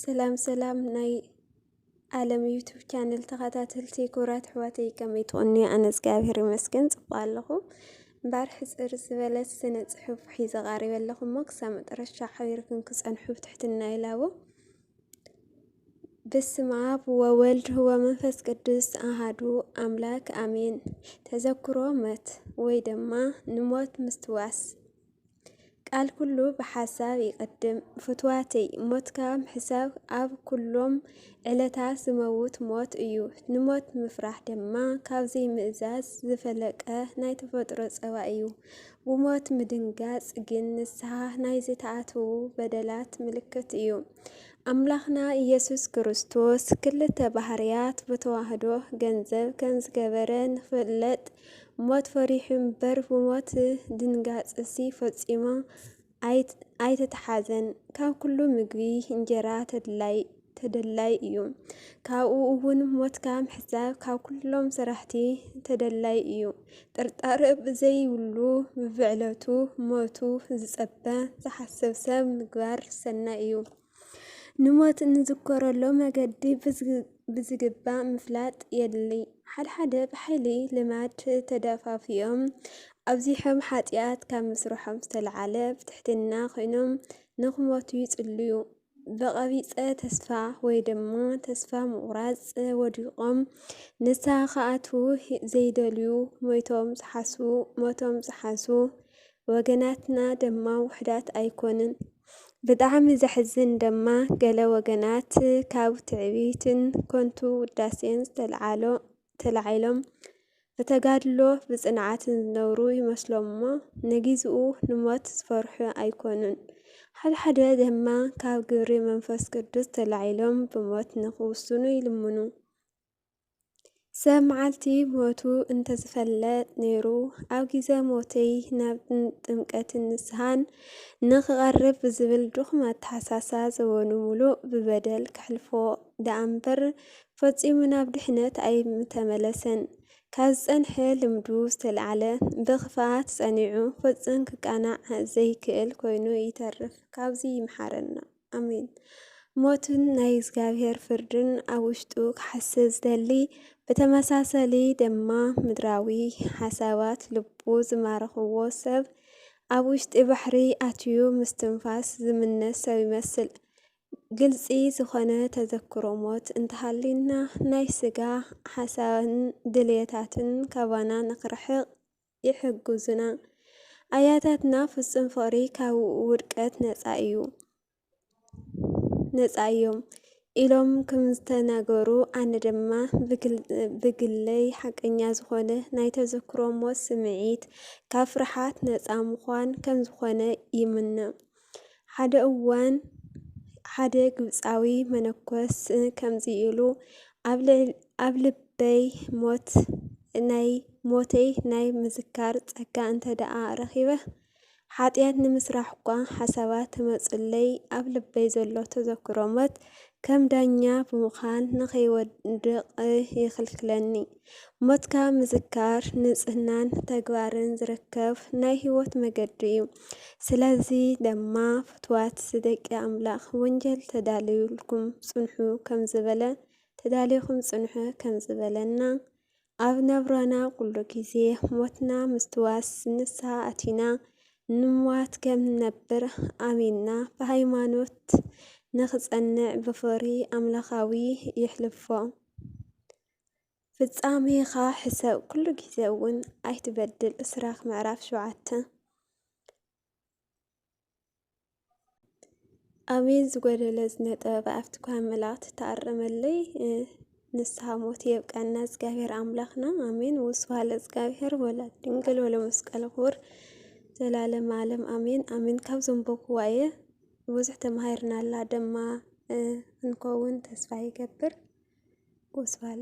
ሰላም ናይ ዓለም ዩቱብ ቻነል ተኸታተልቲ ኩራት ሕዋተይ ከመይ ትቕኒ ኣነ እግዚአብሔር ይመስገን ጽቡቕ ኣለኹ እምበር ሕጽር ዝበለት ስነ ጽሑፍ ሒዘ ቐሪበ ኣለኹ እሞ ክሳብ መጨረሻ ሓቢርክን ክጸንሑ ብትሕትና ኢላዎ በስመ አብ ወወልድ ወመንፈስ ቅዱስ አሐዱ አምላክ አሜን። ተዘክሮ ሞት ወይ ድማ ንሞት ምስትዋስ ቃል ኩሉ በሐሳብ ይቀድም ፍትዋተይ ሞትካ ምሕሳብ ኣብ ኩሎም ዕለታት ዝመውት ሞት እዩ ንሞት ምፍራሕ ድማ ካብዚ ምእዛዝ ዝፈለቀ ናይ ተፈጥሮ ጸባ እዩ ብሞት ምድንጋጽ ግን ንስሐ ናይ ዝተኣተዉ በደላት ምልክት እዩ ኣምላኽና ኢየሱስ ክርስቶስ ክልተ ባህርያት በተዋህዶ ገንዘብ ከም ዝገበረ ንፍለጥ ሞት ፈሪሑ እምበር ብሞት ድንጋጽሲ ፈጺሞ ኣይተተሓዘን ካብ ኩሉ ምግቢ እንጀራ ተደላይ እዩ ካብኡ እውን ሞትካ ምሕሳብ ካብ ኩሎም ስራሕቲ ተደላይ እዩ ጥርጣረ ብዘይብሉ ብብዕለቱ ሞቱ ዝጸበ ዝሓስብ ሰብ ምግባር ሰናይ እዩ ንሞት ንዝከረሎ መገዲ ብዝግባእ ምፍላጥ የድሊ ሓደ ብሓይሊ ልማድ ተደፋፊኦም ኣብዚሖም ኃጢአት ካብ ምስርሖም ዝተለዓለ ብትሕትና ኮይኖም ንኽሞቱ ይጽልዩ በቐቢጸ ተስፋ ወይ ድማ ተስፋ ምቑራጽ ወዲቖም ንስሐ ከኣትዉ ዘይደልዩ ሞቶም ዝሓሱ ወገናትና ድማ ውሕዳት ኣይኮንን ብጣዕሚ ዘሕዝን ድማ ገለ ወገናት ካብ ትዕቢትን ኮንቱ ውዳሴን ተላዒሎም በተጋድሎ ብጽንዓትን ዝነብሩ ይመስሎም እሞ ነጊዝኡ ንሞት ዝፈርሑ ኣይኮኑን ሓደ ድማ ካብ ግብሪ መንፈስ ቅዱስ ተላዒሎም ብሞት ንኽውስኑ ይልምኑ ሰብ መዓልቲ ሞቱ እንተዝፈለጥ ነይሩ ኣብ ጊዜ ሞተይ ናብ ጥምቀትን ንስሐን ንኽቐርብ ብዝብል ድኹም ኣተሓሳሳ ዘበኑ ሙሉእ ብበደል ክሕልፎ ደኣምበር ፈጺሙ ናብ ድሕነት ኣይተመለሰን ካብ ዝጸንሐ ልምዱ ዝተለዓለ ብኽፍኣት ጸኒዑ ፈጽም ክቃናዕ ዘይክእል ኮይኑ ይተርፍ ካብዚ ይምሓረና ኣሜን ሞትን ናይ እግዚአብሔር ፍርድን ኣብ ውሽጡ ክሓስብ ዝደሊ ብተመሳሰሊ ድማ ምድራዊ ሓሳባት ልቡ ዝማረኽዎ ሰብ ኣብ ውሽጢ ባሕሪ ኣትዩ ምስትንፋስ ዝምነስ ሰብ ይመስል ግልጺ ዝኾነ ተዘክሮ ሞት እንተሃሊና ናይ ስጋ ሓሳብን ድልየታትን ካባና ንኽርሕቕ ይሕግዙና ኣያታትና ፍጽም ፍቕሪ ካብ ውድቀት ነፃ እዮም ኢሎም ከም ዝተናገሩ ኣነ ድማ ብግለይ ሓቀኛ ዝኾነ ናይ ተዘክሮ ሞት ስምዒት ካብ ፍርሓት ነፃ ምዃን ከም ዝኾነ ይምነ ሓደ እዋን ሓደ ግብፃዊ መነኮስ ከምዚ ኢሉ ኣብ ልበይ ሞተይ ናይ ምዝካር ጸጋ እንተ ደኣ ረኺበ ኃጢአት ንምስራሕ እኳ ሓሳባት ተመጽለይ ኣብ ልበይ ዘሎ ተዘክሮ ሞት ከም ዳኛ ብምዃን ንኸይወድቕ ይኽልክለኒ ሞትካ ምዝካር ንጽህናን ተግባርን ዝርከብ ናይ ህይወት መገዲ እዩ ስለዚ ደማ ፍትዋት ደቂ ኣምላኽ ወንጀል ተዳልዩልኩም ጽንሑ ከም ዝበለና ኣብ ነብራና ኩሉ ጊዜ ሞትና ምስትዋስ ንስሐ ኣቲና ንምዋት ከም ነብር ኣሚንና ብሃይማኖት ንኽጸንዕ ብፍቕሪ ኣምላኻዊ ይሕልፎ ፍጻሜኻ ሕሰብ ኩሉ ጊዜ እውን ኣይትበድል እስራኽ ምዕራፍ 7 ኣሜን ዝጐደለ ዝነጠበ ኣብቲ መላእኽቲ ተኣረመለይ ንስሐ ሞት የብቃና እግዚአብሔር ኣምላኽና ኣሜን ወስብሐት ለእግዚአብሔር ወለወላዲቱ ድንግል ወለመስቀሉ ክቡር ዘላለም ዓለም ኣሜን ኣሜን ካብ ዘንበብክዋ እየ ብዙሕ ተማሂርናላ ድማ ክንከውን ተስፋ ይገብር ወስብሐት